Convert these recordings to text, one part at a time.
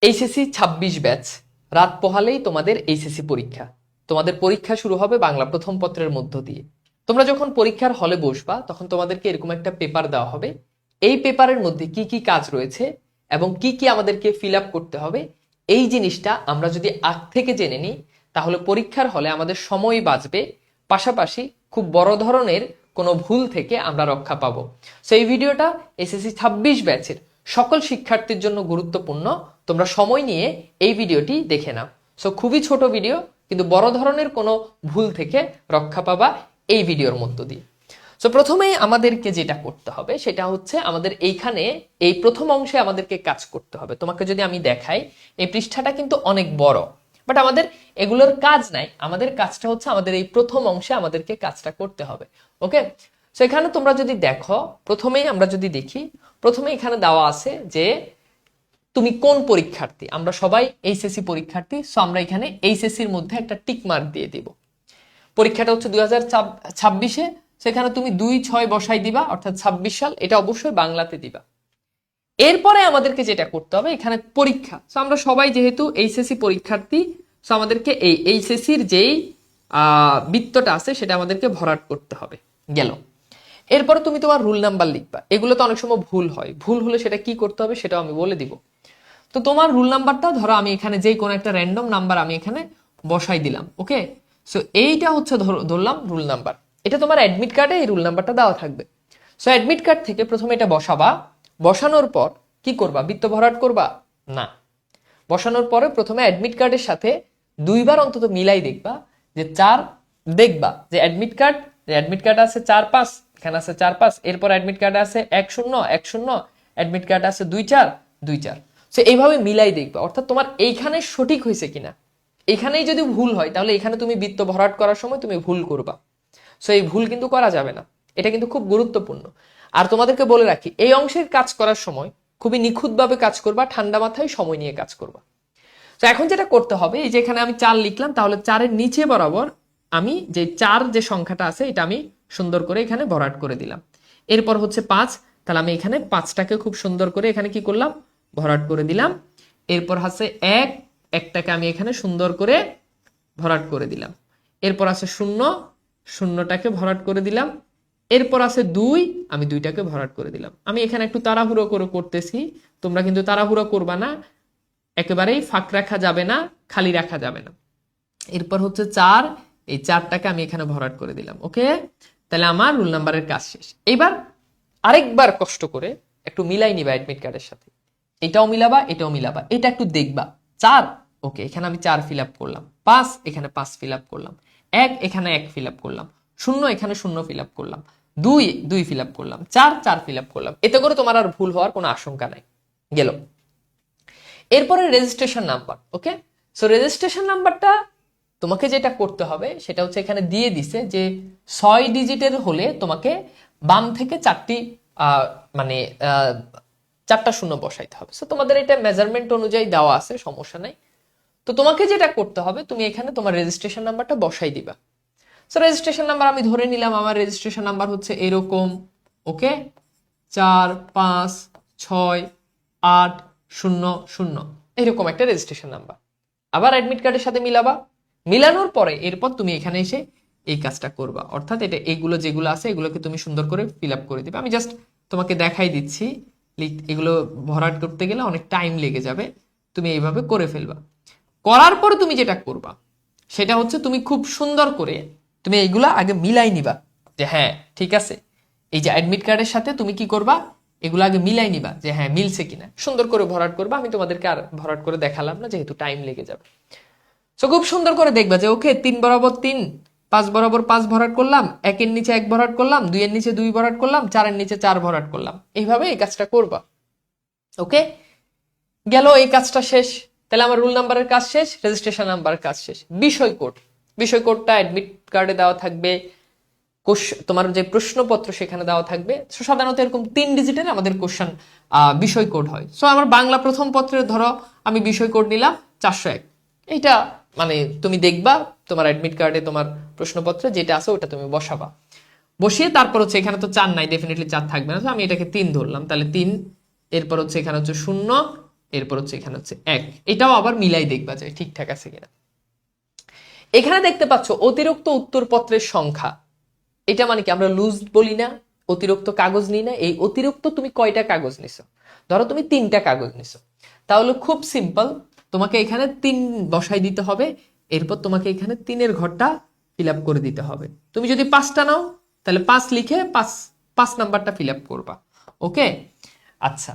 HSC 26 batch রাত পোহালেই তোমাদের HSC পরীক্ষা। তোমাদের পরীক্ষা শুরু হবে বাংলা প্রথম পত্রের মধ্য দিয়ে। তোমরা যখন পরীক্ষার হলে বসবা তখন তোমাদেরকে এরকম একটা পেপার দেওয়া হবে। এই পেপারের মধ্যে কি কি কাজ রয়েছে এবং কি কি আমাদেরকে ফিল আপ করতে হবে, এই জিনিসটা আমরা যদি আগ থেকে জেনে নিই তাহলে পরীক্ষার হলে আমাদের সময় বাঁচবে, পাশাপাশি খুব বড় ধরনের কোনো ভুল থেকে আমরা রক্ষা পাবো। সো এই ভিডিওটা এসএসসি 26 ব্যাচের সকল শিক্ষার্থীর জন্য গুরুত্বপূর্ণ। তোমরা সময় নিয়ে এই ভিডিওটি দেখে নাও। সো খুবই ছোট ভিডিও, কিন্তু বড় ধরনের কোনো ভুল থেকে রক্ষা পাবা এই ভিডিওর মধ্য দিয়ে। সো প্রথমেই আমাদেরকে যেটা করতে হবে সেটা হচ্ছে আমাদের এইখানে এই প্রথম অংশে আমাদেরকে কাজ করতে হবে। তোমাকে যদি আমি দেখাই, এই পৃষ্ঠাটা কিন্তু অনেক বড়, বাট আমাদের এগুলোর কাজ নাই। আমাদের কাজটা হচ্ছে আমাদের এই প্রথম অংশে আমাদেরকে কাজটা করতে হবে। ওকে, সো এখানে তোমরা যদি দেখো, প্রথমেই আমরা যদি দেখি, প্রথমে এখানে দেওয়া আছে যে তুমি কোন পরীক্ষার্থী। আমরা সবাই এইচএসসি পরীক্ষার্থী। সো আমরা এখানে এইচএসসির মধ্যে একটা টিক মার্ক দিয়ে দিব। পরীক্ষাটা হচ্ছে 2026-এ, সেখানে তুমি 2-6 বসাই দিবা, অর্থাৎ 26 সাল। এটা অবশ্যই বাংলাতে দিবা। এরপরে আমাদেরকে যেটা করতে হবে, এখানে পরীক্ষা। সো আমরা সবাই যেহেতু এইচএসসি পরীক্ষার্থী, সো আমাদেরকে এই এইচএসসির যেই বৃত্তটা আছে সেটা আমাদেরকে ভরাট করতে হবে। গেল। এরপরে তুমি তোমার রুল নাম্বার লিখবা। এগুলো তো অনেক সময় ভুল হয়, ভুল হলে সেটা কি করতে হবে সেটাও আমি বলে দিব। তো তোমার রুল নাম্বারটা ধরো আমি এখানে যেই কোনো একটা র্যান্ডম নাম্বার আমি এখানে বসাই দিলাম। ওকে, সো এইটা হচ্ছে ধরলাম রুল নাম্বার। এটা তোমার অ্যাডমিট কার্ডে এই রুল নাম্বারটা দেওয়া থাকবে। সো অ্যাডমিট কার্ড থেকে প্রথমে এটা বসাবা। বসানোর পর কি করবা? বৃত্ত ভরাট করবা না। বসানোর পরে প্রথমে অ্যাডমিট কার্ডের সাথে 2বার অন্তত মিলাই দেখবা যে 4, দেখবা যে অ্যাডমিট কার্ড আছে 4-5, এখানে আছে 4-5, এরপর অ্যাডমিট কার্ডে আছে 1-0-1-0, অ্যাডমিট কার্ড আছে 2-4-2-4। সো এইভাবে মিলাই দেখবা, অর্থাৎ তোমার এইখানে সঠিক হয়েছে কিনা। এখানেই যদি ভুল হয় তাহলে এখানে তুমি বৃত্ত ভরাট করার সময় তুমি ভুল করবা। সো এই ভুল কিন্তু করা যাবে না, এটা কিন্তু খুব গুরুত্বপূর্ণ। আর তোমাদেরকে বলে রাখি, এই অংশের কাজ করার সময় খুবই নিখুঁতভাবে কাজ করবা, ঠান্ডা মাথায় সময় নিয়ে কাজ করবা। তো এখন যেটা করতে হবে, এই যে এখানে আমি 4 লিখলাম, তাহলে 4-এর নিচে বরাবর আমি যে 4 যে সংখ্যাটা আছে এটা আমি সুন্দর করে এখানে ভরাট করে দিলাম। এরপর হচ্ছে 5, তাহলে আমি এখানে 5টাকে খুব সুন্দর করে এখানে কি করলাম? ভরাট করে দিলাম। এরপর আছে 1, 1টাকে আমি এখানে সুন্দর করে ভরাট করে দিলাম। এরপর আছে 0, 0টাকে ভরাট করে দিলাম। এরপর আছে 2, আমি 2টাকে ভরাট করে দিলাম। আমি এখানে একটু তাড়াহুড়ো করে করতেছি, তোমরা কিন্তু তাড়াহুড়ো করবা না, একেবারেই ফাঁক রাখা যাবে না, খালি রাখা যাবে না। এরপর হচ্ছে 4, এই 4টাকে আমি এখানে ভরাট করে দিলাম। ওকে, তাহলে আমার রুল নাম্বারের কাজ শেষ। এবার আরেকবার কষ্ট করে একটু মিলাই নিবা অ্যাডমিট কার্ডের সাথে। এটাও মিলাবা, এটাও মিলাবা, এটা একটু দেখবা। 4, ওকে, এখানে আমি 4 ফিল আপ করলাম। 5, এখানে 5 ফিল আপ করলাম। 1, এখানে 1 ফিল আপ করলাম। 0, এখানে 0 ফিল আপ করলাম। 2, 2 ফিল আপ করলাম। 4, 4 ফিল আপ করলাম। এতে করে তোমার আর ভুল হওয়ার কোনো আশঙ্কা নাই। গেল। এরপরে রেজিস্ট্রেশন নাম্বার। ওকে, সো রেজিস্ট্রেশন নাম্বারটা তোমাকে যেটা করতে হবে সেটা হচ্ছে এখানে দিয়ে দিছে যে 6 ডিজিটের হলে তোমাকে বাম থেকে 4টি মানে 4টা শূন্য বসাইতে হবে। সো তোমাদের এটা মেজারমেন্ট অনুযায়ী দেওয়া আছে, সমস্যা নাই। তো তোমাকে যেটা করতে হবে, তুমি এখানে তোমার রেজিস্ট্রেশন নাম্বারটা বসাই দিবা। সো রেজিস্ট্রেশন নাম্বার আমি ধরে নিলাম, আমার রেজিস্ট্রেশন নাম্বার হচ্ছে এরকম। ওকে, 4-5-6-8-0-0, এরকম একটা রেজিস্ট্রেশন নাম্বার। আবার অ্যাডমিট কার্ডের সাথে মিলাবা। মিলানোর পরে এরপর তুমি এখানে এসে এই কাজটা করবা, অর্থাৎ এটা এগুলো যেগুলো আছে এগুলোকে তুমি সুন্দর করে ফিল আপ করে দিবে। আমি জাস্ট তোমাকে দেখাই দিচ্ছি, এগুলো ভরাট করতে গেলে অনেক টাইম লেগে যাবে, তুমি এইভাবে করে ফেলবা। করার পরে তুমি যেটা করবা সেটা হচ্ছে তুমি খুব সুন্দর করে তুমি এইগুলা আগে মিলাই নিবা যে হ্যাঁ ঠিক আছে। এই যে অ্যাডমিট কার্ডের সাথে তুমি কি করবা, এগুলো আগে মিলাই নিবা যে হ্যাঁ মিলছে কিনা। সুন্দর করে ভরাট করবা। আমি তোমাদেরকে আর ভরাট করে দেখালাম না, যেহেতু টাইম লেগে যাবে। সো খুব সুন্দর করে দেখবা যে ওকে 3 বরাবর 3, 5 বরাবর 5 ভরাট করলাম, 1-এর নিচে 1 ভরাট করলাম, 2-এর নিচে 2 ভরাট করলাম, 4-এর নিচে 4 ভরাট করলাম। এইভাবে এই কাজটা করবা। ওকে, গেল, এই কাজটা শেষ। তাহলে আমার রুল নাম্বারের কাজ শেষ, রেজিস্ট্রেশন নাম্বারের কাজ শেষ। বিষয় কোড, বিষয় কোডটা অ্যাডমিট কার্ডে দেওয়া থাকবে। তোমার যে প্রশ্নপত্র সেখানে দেওয়া থাকবে। সাধারণত এরকম 3 ডিজিটের আমাদের কোশ্চেন বিষয় কোড হয়। সো আমার বাংলা প্রথম পত্রে ধরো আমি বিষয় কোড নিলাম 401। এইটা মানে তুমি দেখবা তোমার অ্যাডমিট কার্ডে তোমার প্রশ্নপত্রে যেটা আছে ওটা তুমি বসাবা। বসিয়ে তারপর হচ্ছে এখানে তো 4 নাই, ডেফিনেটলি 4 থাকবে না, তো আমি এটাকে 3 ধরলাম। তাহলে 3, এরপর হচ্ছে এখানে হচ্ছে 0, এরপর হচ্ছে এখানে হচ্ছে 1, এটাও আবার মিলাই দেখবা যায় ঠিকঠাক আছে কিনা। এখানে দেখতে পাচ্ছ অতিরিক্ত উত্তরপত্রের সংখ্যা, এটা মানে কি আমরা লুজ বলি না, অতিরিক্ত কাগজ নিই না, এই অতিরিক্ত তুমি কয়টা কাগজ নিছো, ধরো তুমি 3টা কাগজ নিছো, তাহলে খুব সিম্পল, তোমাকে এখানে 3 বসাই দিতে হবে, এরপর তোমাকে এখানে 3-এর ঘরটা ফিল আপ করে দিতে হবে। তুমি যদি 5টা নাও তাহলে 5 লিখে 5 নাম্বারটা ফিল আপ করবা। ওকে, আচ্ছা।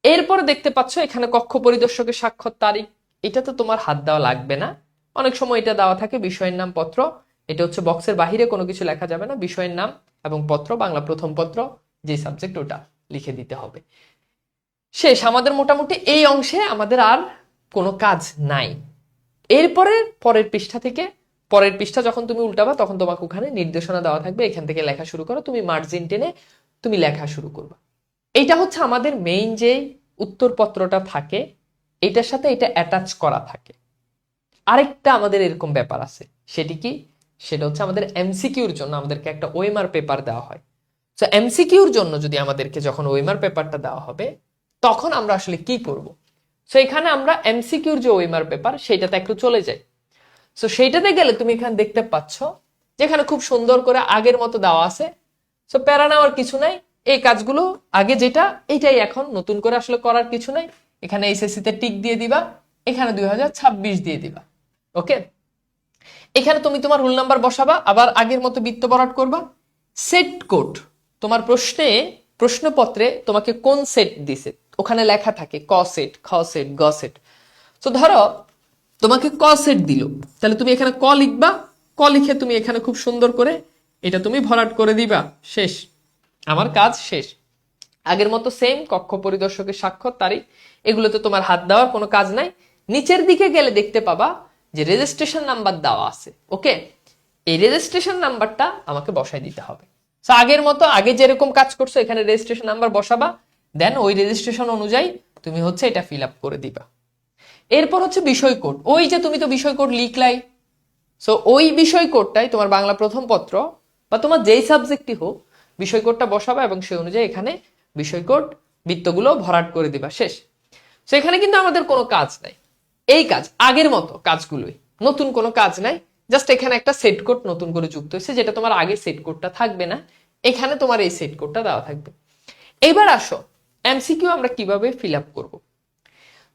এরপর দেখতে পাচ্ছ এখানে কক্ষ পরিদর্শকের স্বাক্ষর তারিখ, এটা তো তোমার হাত দেওয়া লাগবে না, অনেক সময় এটা দেওয়া থাকে বিষয়ের নাম পত্র, এটা হচ্ছে বক্সের বাহিরে কোনো কিছু লেখা যাবে না, বিষয়ের নাম এবং পত্র, বাংলা প্রথম পত্র যে সাবজেক্ট ওটা লিখে দিতে হবে। শেষ, আমাদের মোটামুটি এই অংশে আমাদের আর কোনো কাজ নাই। এরপরে পরের পৃষ্ঠা থেকে, পরের পৃষ্ঠা যখন তুমি উল্টাবা তখন তোমাকে ওখানে নির্দেশনা দেওয়া থাকবে, এখান থেকে লেখা শুরু করো, তুমি মার্জিন টেনে তুমি লেখা শুরু করবা। এইটা হচ্ছে আমাদের মেইন যে উত্তরপত্রটা থাকে, এটার সাথে এটা অ্যাটাচ করা থাকে। আরেকটা আমাদের এরকম ব্যাপার আছে, সেটি কি, সেটা হচ্ছে আমাদের এমসিকিউর জন্য আমাদেরকে একটা ওএমআর পেপার দেওয়া হয়। তো এমসিকিউর জন্য যদি আমাদেরকে যখন ওএমআর পেপারটা দেওয়া হবে তখন আমরা আসলে কি করব, সো এখানে আমরা এমসিকিউর যে ওএমআর পেপার সেটাতে একটু চলে যাই। সো সেইটাতে গেলে তুমি এখানে দেখতে পাচ্ছ যেখানে খুব সুন্দর করে আগের মতো দেওয়া আছে, সো প্যারা নেওয়ার কিছু নাই, এই কাজগুলো আগে যেটা এইটাই এখন, নতুন করে আসলে করার কিছু নাই। এখানে এইচএসসি তে টিক দিয়ে দিবা, এখানে 2026 দিয়ে দিবা। ওকে, এখানে তুমি তোমার রুল নাম্বার বসাবা, আবার আগের মতো বৃত্ত ভরাট করবা। সেট কোড, তোমার প্রশ্নপত্রে তোমাকে কোন সেট দিছে ওখানে লেখা থাকে, ক সেট, খ সেট, গ সেট। তো ধরো তোমাকে ক সেট দিল, তাহলে তুমি এখানে ক লিখবা, ক লিখে তুমি এখানে খুব সুন্দর করে এটা তুমি ভরাট করে দিবা, শেষ, আমার কাজ শেষ। আগের মতো সেম, কক্ষ পরিদর্শকের স্বাক্ষর তারিখ, এগুলোতে তোমার হাত দেওয়ার কোনো কাজ নাই। নিচের দিকে গেলে দেখতে পাবা যে রেজিস্ট্রেশন নাম্বার দেওয়া আছে। ওকে, এই রেজিস্ট্রেশন নাম্বারটা আমাকে বসাই দিতে হবে। সো আগের মতো আগে যেরকম কাজ করছো এখানে রেজিস্ট্রেশন নাম্বার বসাবা, দেন ওই রেজিস্ট্রেশন অনুযায়ী তুমি হচ্ছে এটা ফিল আপ করে দিবা। এরপর হচ্ছে বিষয় কোড, ওই যে তুমি তো বিষয় কোড লিখলাই, সো ওই বিষয় কোডটাই তোমার বাংলা প্রথম পত্র বা তোমার যেই সাবজেক্টই হোক বিষয় কোডটা বসাবা এবং সেই অনুযায়ী এখানে বিষয় কোড বৃত্তগুলো ভরাট করে দিবা, শেষ। সো এখানে কিন্তু আমাদের কোনো কাজ নাই, এই কাজ আগের মতো কাজগুলোই, নতুন কোনো কাজ নাই, জাস্ট এখানে একটা সেট কোড নতুন করে যুক্ত হয়েছে, যেটা তোমার আগে সেট কোডটা থাকবে না, এখানে তোমার এই সেট কোডটা দেওয়া থাকবে। এবার আসো এমসিকিউ আমরা কিভাবে ফিল আপ করবো।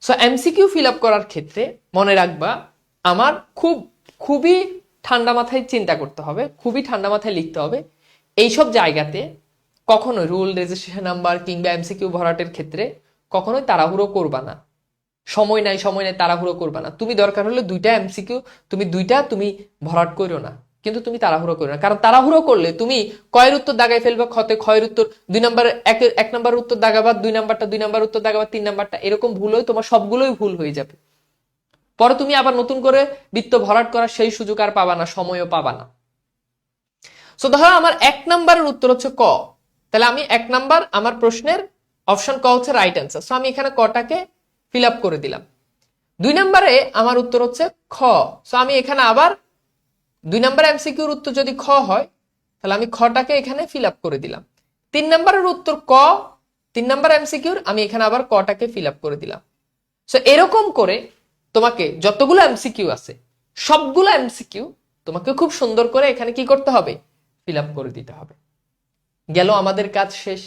সো এমসিকিউ ফিল আপ করার ক্ষেত্রে মনে রাখবা আমার খুবই ঠান্ডা মাথায় চিন্তা করতে হবে, খুবই ঠান্ডা মাথায় লিখতে হবে। এইসব জায়গাতে কখনোই রুল, রেজিস্ট্রেশন নাম্বার কিংবা এমসিকিউ ভরাটের ক্ষেত্রে কখনোই তাড়াহুড়ো করবা না, সময় নাই তাড়াহুড়ো করবা না। তুমি দরকার হলে 2টা এমসিকিউ তুমি ভরাট করো না, কিন্তু তুমি তাড়াহুড়ো করো না, কারণ তাড়াহুড়ো করলে তুমি কয়ের উত্তর দাগাই ফেলবে, খতে ক্ষয়ের উত্তর 2 নাম্বার, এক নাম্বার উত্তর দাগাবা, 2 নাম্বারটা 2 নাম্বার উত্তর দাগাবা, 3 নাম্বারটা, এরকম ভুল হয়ে তোমার সবগুলোই ভুল হয়ে যাবে। পরে তুমি আবার নতুন করে বৃত্ত ভরাট করার সেই সুযোগ আর পাবা না, সময়ও পাবা না। সো ধরো আমার 1 নাম্বারের উত্তর হচ্ছে ক, তাহলে আমি 1 নাম্বার আমার প্রশ্নের অপশন ক হচ্ছে রাইট অ্যান্সার, সো আমি এখানে কটাকে ফিল আপ করে দিলাম। 2 নাম্বারে আমার উত্তর হচ্ছে খ, সো আমি এখানে আবার 2 নাম্বার এমসিকিউর উত্তর যদি খ হয় তাহলে আমি খটাকে এখানে ফিল আপ করে দিলাম। 3 নাম্বারের উত্তর ক, 3 নাম্বার এমসিকিউর আমি এখানে আবার কটাকে ফিল আপ করে দিলাম। সো এরকম করে তোমাকে যতগুলো এমসিকিউ আছে সবগুলো এমসিকিউ তোমাকে খুব সুন্দর করে এখানে কি করতে হবে, ফিল আপ করে দিতে হবে। গেল, আমাদের কাজ শেষ।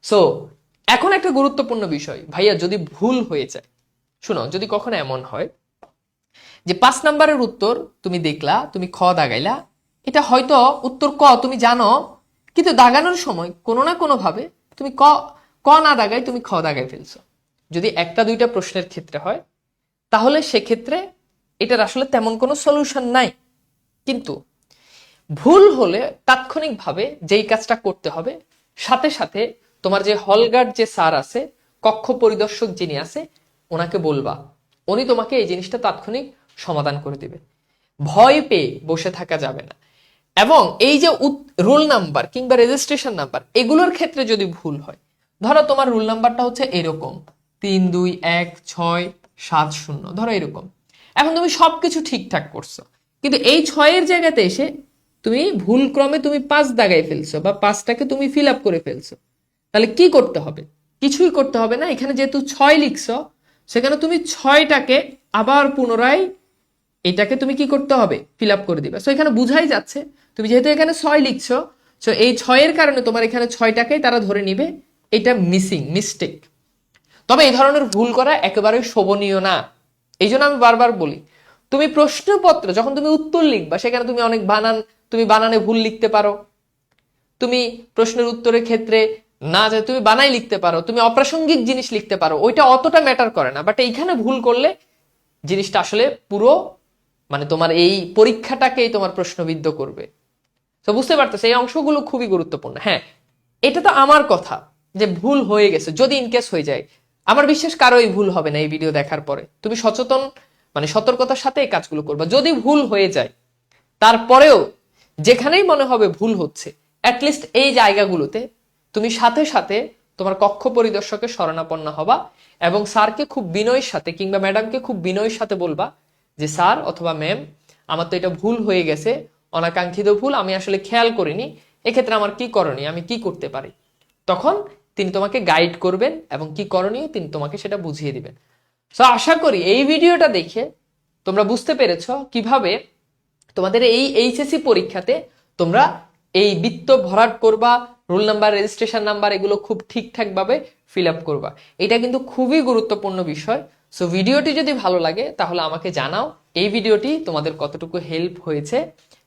সো এখন একটা গুরুত্বপূর্ণ বিষয়, ভাইয়া যদি ভুল হয়ে যায়, শুনো, যদি কখনো এমন হয় যে 5 নাম্বারের উত্তর তুমি দেখলা, তুমি খ দাগাইলা, এটা হয়তো উত্তর ক তুমি জানো, কিন্তু দাগানোর সময় কোনো না কোনো ভাবে তুমি ক না দাগাই তুমি খ দাগাই ফেলছো। যদি 1টা 2টা প্রশ্নের ক্ষেত্রে হয় তাহলে সেক্ষেত্রে এটার আসলে তেমন কোনো সলিউশন নাই। কিন্তু ভুল হলে তাৎক্ষণিকভাবে যেই কাজটা করতে হবে, সাথে সাথে তোমার যে হলগার্ড যে স্যার আছে, কক্ষ পরিদর্শক যিনি আছে, ওনাকে বলবা, উনি তোমাকে এই জিনিসটা তাৎক্ষণিক সমাধান করে দিবে। ভয় পেয়ে বসে থাকা যাবে না। এবং এই যে রুল নাম্বার কিংবা রেজিস্ট্রেশন নাম্বার এগুলোর ক্ষেত্রে যদি ভুল হয়, ধরো তোমার রুল নাম্বারটা হচ্ছে এরকম 32167 ধরো এরকম, এখন তুমি সবকিছু ঠিকঠাক করছো, কিন্তু এই 6-এর জায়গাতে এসে তুমি ভুল ক্রমে তুমি 5 দাগাই ফেলছো বা 5টাকে তুমি ফিল আপ করে ফেলছো, তাহলে কি করতে হবে, কিছুই করতে হবে না। এখানে যেহেতু 6 লিখছো, সেখানে তুমি 6টাকে আবার পুনরায় এটাকে তুমি কি করতে হবে, ফিল আপ করে দিবে। সো এখানে বুঝাই যাচ্ছে তুমি যেহেতু এখানে 6 লিখছো, সো এই 6-এর কারণে তোমার এখানে 6টাকেই তারা ধরে নিবে এটা মিস্টেক। তবে এই ধরনের ভুল করা একেবারে শোভনীয় না। এই জন্য আমি বারবার বলি, তুমি প্রশ্নপত্র যখন তুমি উত্তর লিখবা, সেখানে তুমি অনেক তুমি বানানে ভুল লিখতে পারো, তুমি প্রশ্নের উত্তরের ক্ষেত্রে না যে তুমি বানাই লিখতে পারো, তুমি অপ্রাসঙ্গিক জিনিস লিখতে পারো, ওইটা অতটা ম্যাটার করে না। বাট এইখানে ভুল করলে জিনিসটা আসলে পুরো মানে তোমার এই পরীক্ষাটাকেই তোমার প্রশ্নবিদ্ধ করবে। তো বুঝতে পারতেছো, এই অংশগুলো খুবই গুরুত্বপূর্ণ। হ্যাঁ, এটা তো আমার কথা যে ভুল হয়ে গেছে, যদি ইনকেস হয়ে যায়, আমার বিশ্বাস কারোই ভুল হবে না এই ভিডিও দেখার পরে। তুমি সচেতন মানে সতর্কতার সাথে এই কাজগুলো করবা। যদি ভুল হয়ে যায়, তারপরেও যেখানেই মনে হবে ভুল হচ্ছে, অ্যাটলিস্ট এই জায়গাগুলোতে তুমি সাথে সাথে তোমার কক্ষ পরিদর্শকের শরণাপন্ন হবা এবং স্যারকে খুব বিনয়ের সাথে কিংবা ম্যাডামকে খুব বিনয়ের সাথে বলবা যে স্যার অথবা ম্যাম, আমার তো এটা ভুল হয়ে গেছে, অনাকাঙ্ক্ষিত ভুল, আমি আসলে খেয়াল করিনি, এক্ষেত্রে আমার কি করণীয়, আমি কি করতে পারি। তখন তিনি তোমাকে গাইড করবেন এবং কি করণীয় তিনি তোমাকে সেটা বুঝিয়ে দিবেন। সো আশা করি এই ভিডিওটা দেখে তোমরা বুঝতে পেরেছো কিভাবে তোমাদের এই এইচএসসি পরীক্ষাতে তোমরা এই বৃত্ত ভরাট করবা, রোল নাম্বার, রেজিস্ট্রেশন নাম্বার এগুলো খুব ঠিকঠাক ভাবে ফিল আপ করবা। এটা কিন্তু খুবই গুরুত্বপূর্ণ বিষয়। সো ভিডিওটি যদি ভালো লাগে তাহলে আমাকে জানাও এই ভিডিওটি তোমাদের কতটুকু হেল্প হয়েছে,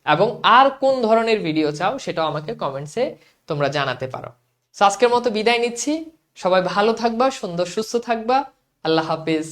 এবং আর কোন ধরনের ভিডিও চাও সেটাও আমাকে কমেন্টসে তোমরা জানাতে পারো। সো আজকের মতো বিদায় নিচ্ছি, সবাই ভালো থাকবা, সুন্দর সুস্থ থাকবা, আল্লাহ হাফেজ।